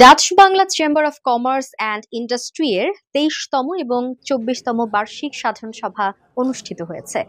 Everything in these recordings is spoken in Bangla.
Dutch Bangla chamber of commerce and industry এর ২৩তম এবং ২৪তম বার্ষিক সাধারণ সভা অনুষ্ঠিত হয়েছে।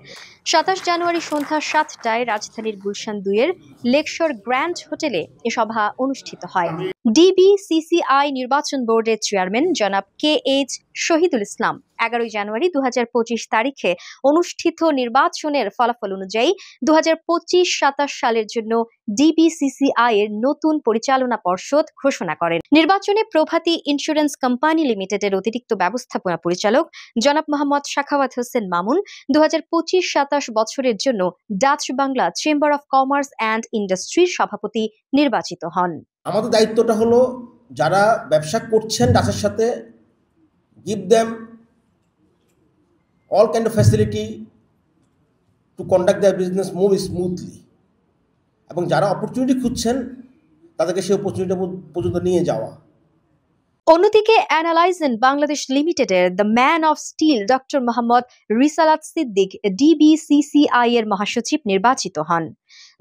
২৭ জানুয়ারি সন্ধ্যা ৭টায় রাজধানীর গুলশান ২ এর লেকশোর গ্র্যান্ড হোটেলে এ সভা অনুষ্ঠিত হয়। ডিবিসিসিআই নির্বাচন বোর্ডের চেয়ারম্যান জনাব KH শহীদুল ইসলাম ১১ জানুয়ারি ২০২৫ তারিখে অনুষ্ঠিত নির্বাচনের ফলাফল অনুযায়ী ২০২৫-২৭ সালের জন্য ডিবিসিসিআই এর নতুন পরিচালনা পর্ষদ ঘোষণা করেন। নির্বাচনে প্রভাতী ইন্স্যুরেন্স কোম্পানি লিমিটেডের অতিরিক্ত ব্যবস্থাপনা পরিচালক জনাব মোহাম্মদ সাখাওয়াত হোসেন মামুন ২০২৫-২৭ বছরের জন্য Dutch Bangla chamber of commerce and ইন্ডাস্ট্রির সভাপতি নির্বাচিত হন। আমাদের দায়িত্বটা হলো যারা ব্যবসা করছেন ডাচের সাথে, give them all kind of facility to conduct their business more smoothly, এবং যারা অপরচুনিটি খুঁজছেন তাদেরকে সেই অপরচুনিটি পর্যন্ত নিয়ে যাওয়া। অন্যদিকে অ্যানালাইজেন বাংলাদেশ লিমিটেডের the man of steel doctor Mohammad Risalat Siddique ডিবিসিসিআই এর মহাসচিব নির্বাচিত হন।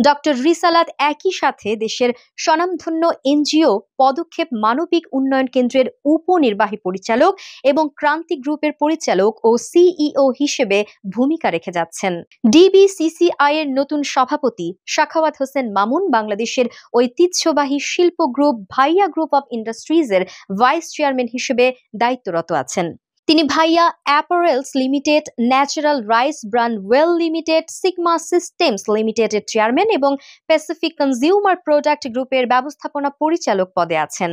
ডক্টর রিসালাত একই সাথে দেশের স্বনামধন্য এনজিও পদক্ষেপ মানবিক উন্নয়ন কেন্দ্রের উপনির্বাহী পরিচালক এবং ক্রান্তি গ্রুপের পরিচালক ও সিইও হিসেবে ভূমিকা রেখে যাচ্ছেন। ডিবিসিসিআই এর নতুন সভাপতি সাখাওয়াত হোসেন মামুন বাংলাদেশের ঐতিহ্যবাহী শিল্প গ্রুপ ভাইয়া গ্রুপ অব ইন্ডাস্ট্রিজ এর ভাইস চেয়ারম্যান হিসেবে দায়িত্বরত আছেন। তিনি ভাইয়া apparels limited, natural rice brand well limited, sigma systems লিমিটেডের চেয়ারম্যান এবং প্যাসিফিক কনজিউমার প্রোডাক্ট গ্রুপের ব্যবস্থাপনা পরিচালক পদে আছেন।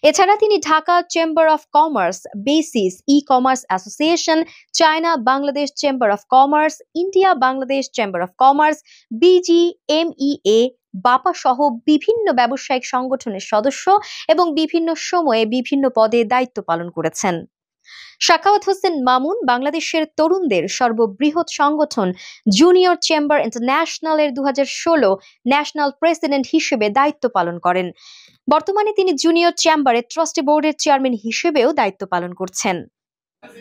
এছাড়া তিনি Dhaka chamber of commerce, basis e commerce association, China Bangladesh chamber of commerce, India Bangladesh chamber of commerce, BGMEA, বাপা সহ বিভিন্ন ব্যবসায়িক সংগঠনের সদস্য এবং বিভিন্ন সময়ে বিভিন্ন পদে দায়িত্ব পালন করেছেন। সাখাওয়াত হোসেন মামুন বাংলাদেশের তরুণদের সর্ববৃহৎ সংগঠন জুনিয়র চেম্বার ইন্টারন্যাশনালের ২০১৬ ন্যাশনাল প্রেসিডেন্ট হিসেবে দায়িত্ব পালন করেন। বর্তমানে তিনি জুনিয়র চেম্বারের ট্রাস্টি বোর্ডের চেয়ারম্যান হিসেবেও দায়িত্ব পালন করছেন।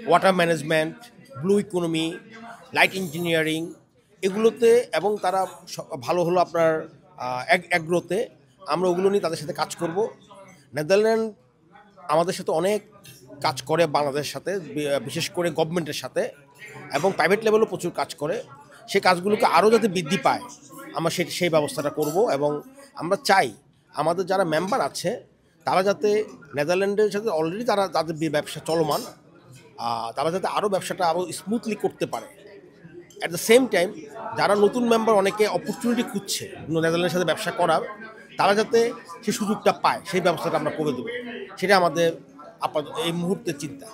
Water management, blue economy, light engineering এগুলোতে, এবং তারা ভালো হলো আপনার অ্যাগ্রোতে, আমরা ওগুলো নিয়ে তাদের সাথে কাজ করব। নেদারল্যান্ড আমাদের সাথে অনেক কাজ করে বাংলাদেশের সাথে, বিশেষ করে গভর্নমেন্টের সাথে, এবং প্রাইভেট লেভেলও প্রচুর কাজ করে। সেই কাজগুলোকে আরও যাতে বৃদ্ধি পায় আমরা সেই ব্যবস্থাটা করব, এবং আমরা চাই আমাদের যারা মেম্বার আছে তারা যাতে নেদারল্যান্ডের সাথে অলরেডি তাদের ব্যবসা চলমান, তারা যাতে আরও ব্যবসাটা আরও স্মুথলি করতে পারে। অ্যাট দ্য সেম টাইম যারা নতুন মেম্বার অনেকে অপরচুনিটি খুঁজছে নেদারল্যান্ডের সাথে ব্যবসা করার, তারা যাতে সেই সুযোগটা পায় সেই ব্যবস্থাটা আমরা করে দেবো, সেটা আমাদের আপাতত এই মুহূর্তের চিন্তা।